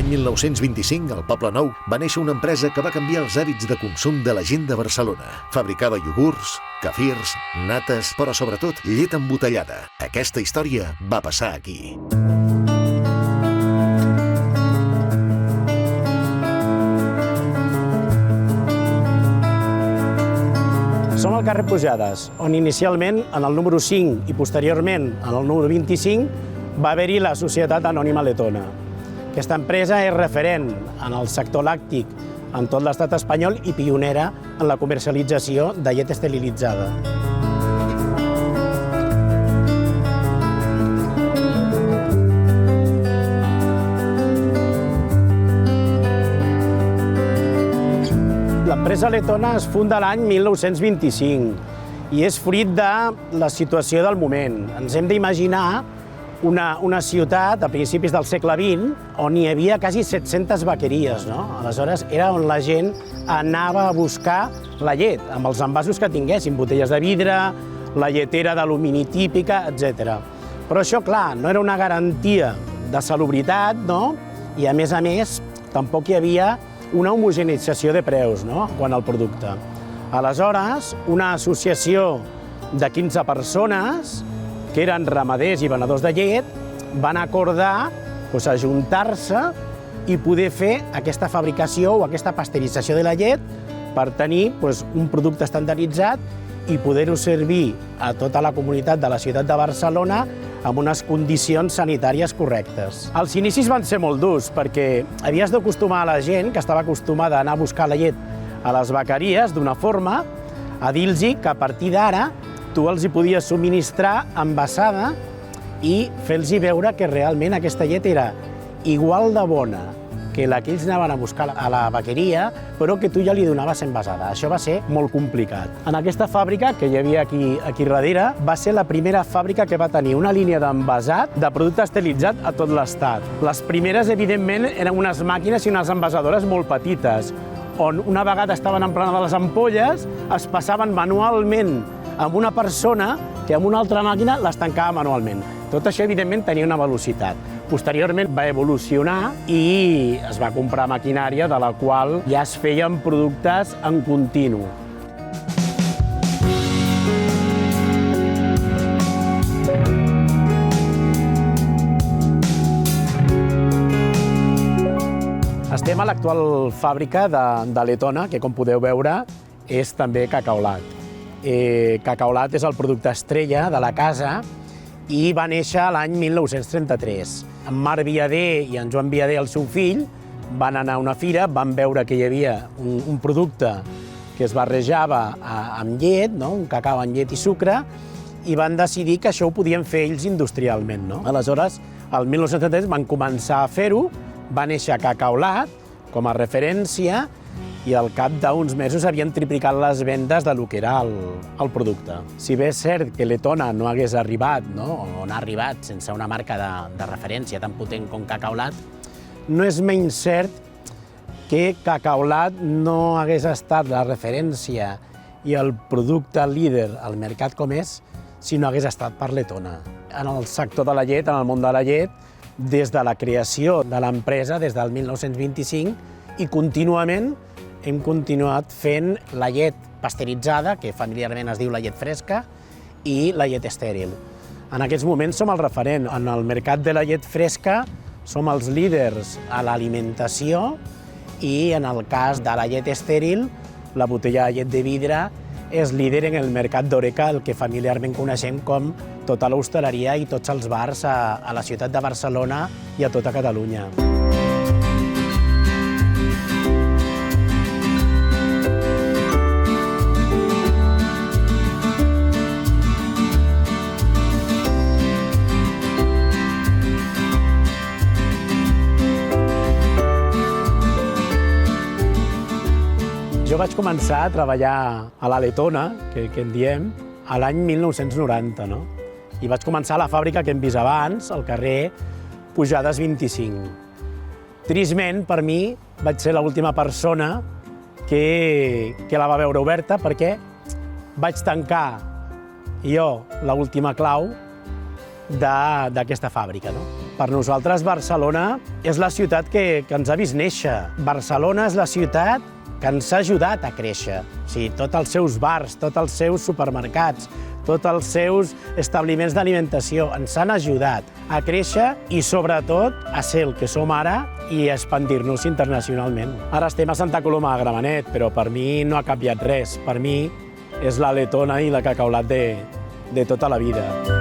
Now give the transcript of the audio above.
L'any 1925, al Poble Nou, va néixer una empresa que va canviar els hàbits de consum de la gent de Barcelona. Fabricava iogurts, kefirs, nates, però sobretot llet embotellada. Aquesta història va passar aquí. Som al carrer Pujades, on inicialment, en el número 5 i posteriorment en el número 25, va haver-hi la Societat Anònima Letona. Aquesta empresa és referent en el sector làctic en tot l'estat espanyol i pionera en la comercialització de llet esterilitzada. L'empresa Letona es funda l'any 1925 i és fruit de la situació del moment. Ens hem d'imaginar una ciutat a principis del segle XX on hi havia quasi 700 vaqueries. Aleshores, era on la gent anava a buscar la llet, amb els envasos que tinguessin, botelles de vidre, la lletera d'alumini típica, etc. Però això, clar, no era una garantia de salubritat, i a més, tampoc hi havia una homogeneïtzació de preus quant al producte. Aleshores, una associació de 15 persones, que eren ramaders i venedors de llet, van acordar ajuntar-se i poder fer aquesta fabricació o aquesta pasteurització de la llet per tenir un producte estandarditzat i poder-ho servir a tota la comunitat de la ciutat de Barcelona amb unes condicions sanitàries correctes. Els inicis van ser molt durs perquè havies d'acostumar a la gent, que estava acostumada a anar a buscar la llet a les vaqueries d'una forma, a dir-los que a partir d'ara tu els hi podies subministrar envasada i fer-los veure que realment aquesta llet era igual de bona que la que ells anaven a buscar a la vaqueria, però que tu ja li donaves envasada. Això va ser molt complicat. En aquesta fàbrica, que hi havia aquí darrere, va ser la primera fàbrica que va tenir una línia d'envasat de producte esterilitzat a tot l'estat. Les primeres, evidentment, eren unes màquines i unes envasadores molt petites, on una vegada estaven emplenades les ampolles, es passaven manualment amb una persona que amb una altra màquina les tancava manualment. Tot això, evidentment, tenia una velocitat. Posteriorment va evolucionar i es va comprar maquinària de la qual ja es feien productes en continu. Estem a l'actual fàbrica de Letona, que com podeu veure és també cacaolat. Cacaolat és el producte estrella de la casa i va néixer l'any 1933. En Marc Viader i en Joan Viader, el seu fill, van anar a una fira, van veure que hi havia un producte que es barrejava amb llet, un cacau amb llet i sucre, i van decidir que això ho podien fer ells industrialment. Aleshores, el 1933 van començar a fer-ho, va néixer Cacaolat com a referència i al cap d'uns mesos havien triplicat les vendes del que era el producte. Si bé és cert que Letona no hagués arribat, o no ha arribat sense una marca de referència tan potent com Cacaolat, no és menys cert que Cacaolat no hagués estat la referència i el producte líder al mercat com és si no hagués estat per Letona. En el sector de la llet, en el món de la llet, des de la creació de l'empresa, des del 1925, i contínuament hem continuat fent la llet pasteuritzada, que familiarment es diu la llet fresca, i la llet estèril. En aquests moments som el referent. En el mercat de la llet fresca som els líders a l'alimentació i en el cas de la llet estèril, la botella de llet de vidre és líder en el mercat d'Horeca, el que familiarment coneixem com tota l'hostaleria i tots els bars a la ciutat de Barcelona i a tota Catalunya. Jo vaig començar a treballar a la Letona, que en diem, a l'any 1990, I vaig començar a la fàbrica que hem vist abans, al carrer Pujades 25. Tristment, per mi, vaig ser l'última persona que la va veure oberta perquè vaig tancar jo l'última clau d'aquesta fàbrica, Per nosaltres, Barcelona és la ciutat que ens ha vist néixer. Barcelona és la ciutat que ens ha ajudat a créixer. O sigui, tots els seus bars, tots els seus supermercats, tots els seus establiments d'alimentació ens han ajudat a créixer i, sobretot, a ser el que som ara i a expandir-nos internacionalment. Ara estem a Santa Coloma de Gramenet, però per mi no ha canviat res. Per mi és la letona i la cacaulat de tota la vida.